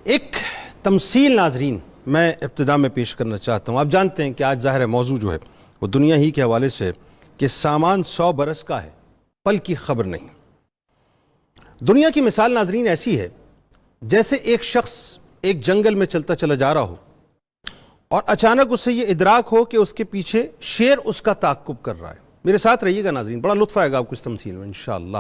ایک تمثیل ناظرین میں ابتدا میں پیش کرنا چاہتا ہوں۔ آپ جانتے ہیں کہ آج ظاہر موضوع جو ہے وہ دنیا ہی کے حوالے سے کہ سامان 100 برس کا ہے، پل کی خبر نہیں۔ دنیا کی مثال ناظرین ایسی ہے جیسے ایک شخص ایک جنگل میں چلتا چلا جا رہا ہو اور اچانک اسے یہ ادراک ہو کہ اس کے پیچھے شیر اس کا تعاقب کر رہا ہے۔ میرے ساتھ رہیے گا ناظرین، بڑا لطف آئے گا آپ کو اس تمثیل میں انشاءاللہ۔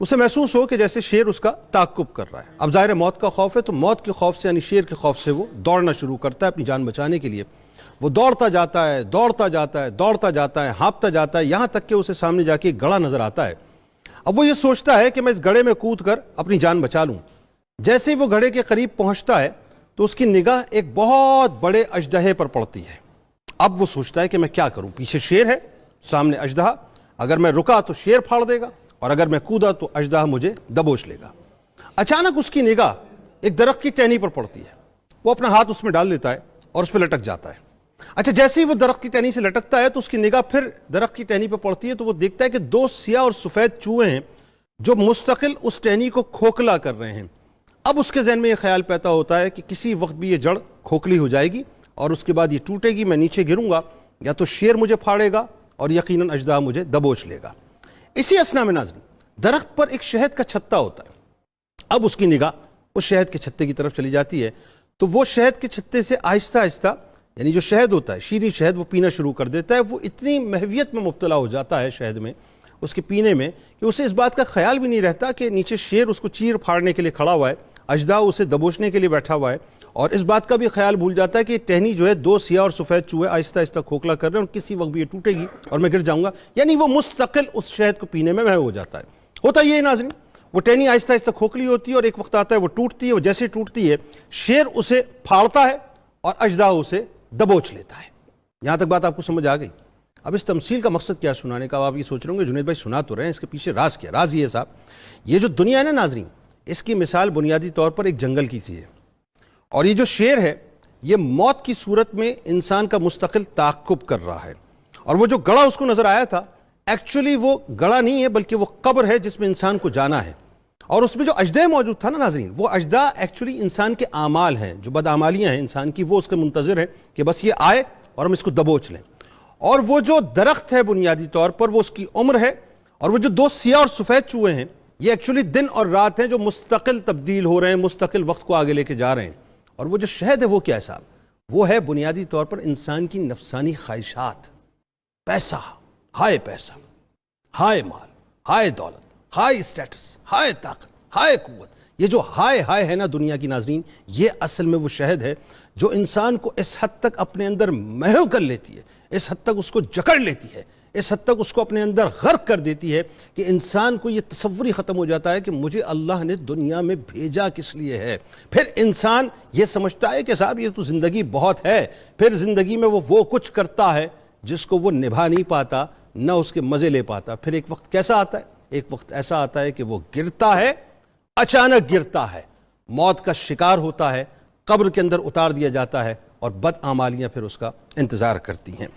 اسے محسوس ہو کہ جیسے شیر اس کا تعاقب کر رہا ہے۔ اب ظاہر موت کا خوف ہے، تو موت کے خوف سے یعنی شیر کے خوف سے وہ دوڑنا شروع کرتا ہے اپنی جان بچانے کے لیے۔ وہ دوڑتا جاتا ہے، دوڑتا جاتا ہے، دوڑتا جاتا ہے، ہانپتا جاتا ہے، یہاں تک کہ اسے سامنے جا کے ایک گڑھا نظر آتا ہے۔ اب وہ یہ سوچتا ہے کہ میں اس گڑھے میں کود کر اپنی جان بچا لوں۔ جیسے ہی وہ گڑھے کے قریب پہنچتا ہے تو اس کی نگاہ ایک بہت بڑے اژدہے پر پڑتی ہے۔ اب وہ سوچتا ہے کہ میں کیا کروں، پیچھے شیر ہے، سامنے اژدہا، اگر میں رکا تو شیر پھاڑ دے گا اور اگر میں کودا تو اژدہا مجھے دبوچ لے گا۔ اچانک اس کی نگاہ ایک درخت کی ٹہنی پر پڑتی ہے۔ وہ اپنا ہاتھ اس میں ڈال دیتا ہے اور اس پہ لٹک جاتا ہے۔ اچھا، جیسے ہی وہ درخت کی ٹہنی سے لٹکتا ہے تو اس کی نگاہ پھر درخت کی ٹہنی پہ پڑتی ہے، تو وہ دیکھتا ہے کہ 2 سیاہ اور سفید چوہے ہیں جو مستقل اس ٹہنی کو کھوکھلا کر رہے ہیں۔ اب اس کے ذہن میں یہ خیال پیدا ہوتا ہے کہ کسی وقت بھی یہ جڑ کھوکھلی ہو جائے گی اور اس کے بعد یہ ٹوٹے گی، میں نیچے گروں گا، یا تو شیر مجھے پھاڑے گا اور یقیناً اژدہا مجھے دبوچ لے گا۔ اسی اثنا میں ناظرین، درخت پر ایک شہد کا چھتا ہوتا ہے۔ اب اس کی نگاہ اس شہد کے چھتے کی طرف چلی جاتی ہے، تو وہ شہد کے چھتے سے آہستہ آہستہ یعنی جو شہد ہوتا ہے، شیریں شہد، وہ پینا شروع کر دیتا ہے۔ وہ اتنی محویت میں مبتلا ہو جاتا ہے شہد میں، اس کے پینے میں، کہ اسے اس بات کا خیال بھی نہیں رہتا کہ نیچے شیر اس کو چیر پھاڑنے کے لیے کھڑا ہوا ہے، اژدہا اسے دبوچنے کے لیے بیٹھا ہوا ہے، اور اس بات کا بھی خیال بھول جاتا ہے کہ یہ ٹہنی جو ہے 2 سیاہ اور سفید چوہے آہستہ آہستہ کھوکھلا کر رہے ہیں اور کسی وقت بھی یہ ٹوٹے گی اور میں گر جاؤں گا۔ یعنی وہ مستقل اس شہد کو پینے میں محو ہو جاتا ہے۔ ہوتا یہ ہے ناظرین، وہ ٹہنی آہستہ آہستہ کھوکھلی ہوتی ہے اور ایک وقت آتا ہے وہ ٹوٹتی ہے۔ وہ جیسے ٹوٹتی ہے، شیر اسے پھاڑتا ہے اور اژدہا اسے دبوچ لیتا ہے۔ یہاں تک بات آپ کو سمجھ آ گئی؟ اب اس تمثیل کا مقصد کیا سنانے کا؟ آپ یہ سوچ رہے ہوں گے جنید بھائی سنا تو رہے ہیں، اس کے پیچھے راز کیا؟ راز یہ ہے صاحب، یہ جو دنیا ہے نا ناظرین، اس کی مثال بنیادی طور پر ایک جنگل کی سی ہے، اور یہ جو شیر ہے یہ موت کی صورت میں انسان کا مستقل تعاقب کر رہا ہے۔ اور وہ جو گڑھا اس کو نظر آیا تھا، ایکچولی وہ گڑھا نہیں ہے بلکہ وہ قبر ہے جس میں انسان کو جانا ہے۔ اور اس میں جو اژدہا موجود تھا نا ناظرین، وہ اژدہا ایکچولی انسان کے اعمال ہیں، جو بدعمالیاں ہیں انسان کی، وہ اس کے منتظر ہیں کہ بس یہ آئے اور ہم اس کو دبوچ لیں۔ اور وہ جو درخت ہے بنیادی طور پر وہ اس کی عمر ہے، اور وہ جو 2 سیاہ اور سفید چوہے ہیں یہ ایکچولی دن اور رات ہیں جو مستقل تبدیل ہو رہے ہیں، مستقل وقت کو آگے لے کے جا رہے ہیں۔ اور وہ جو شہد ہے وہ کیا ہے صاحب؟ وہ ہے بنیادی طور پر انسان کی نفسانی خواہشات، پیسہ، ہائے مال، ہائے دولت، ہائے اسٹیٹس، ہائے طاقت، ہائے قوت۔ یہ جو ہائے ہے نا دنیا کی ناظرین، یہ اصل میں وہ شہد ہے جو انسان کو اس حد تک اپنے اندر محو کر لیتی ہے، اس حد تک اس کو جکڑ لیتی ہے، اس حد تک اس کو اپنے اندر غرق کر دیتی ہے کہ انسان کو یہ تصور ہی ختم ہو جاتا ہے کہ مجھے اللہ نے دنیا میں بھیجا کس لیے ہے۔ پھر انسان یہ سمجھتا ہے کہ صاحب یہ تو زندگی بہت ہے، پھر زندگی میں وہ کچھ کرتا ہے جس کو وہ نبھا نہیں پاتا، نہ اس کے مزے لے پاتا۔ پھر ایک وقت کیسا آتا ہے؟ ایک وقت ایسا آتا ہے کہ وہ گرتا ہے، اچانک گرتا ہے، موت کا شکار ہوتا ہے، قبر کے اندر اتار دیا جاتا ہے، اور بدعمالیاں پھر اس کا انتظار کرتی ہیں۔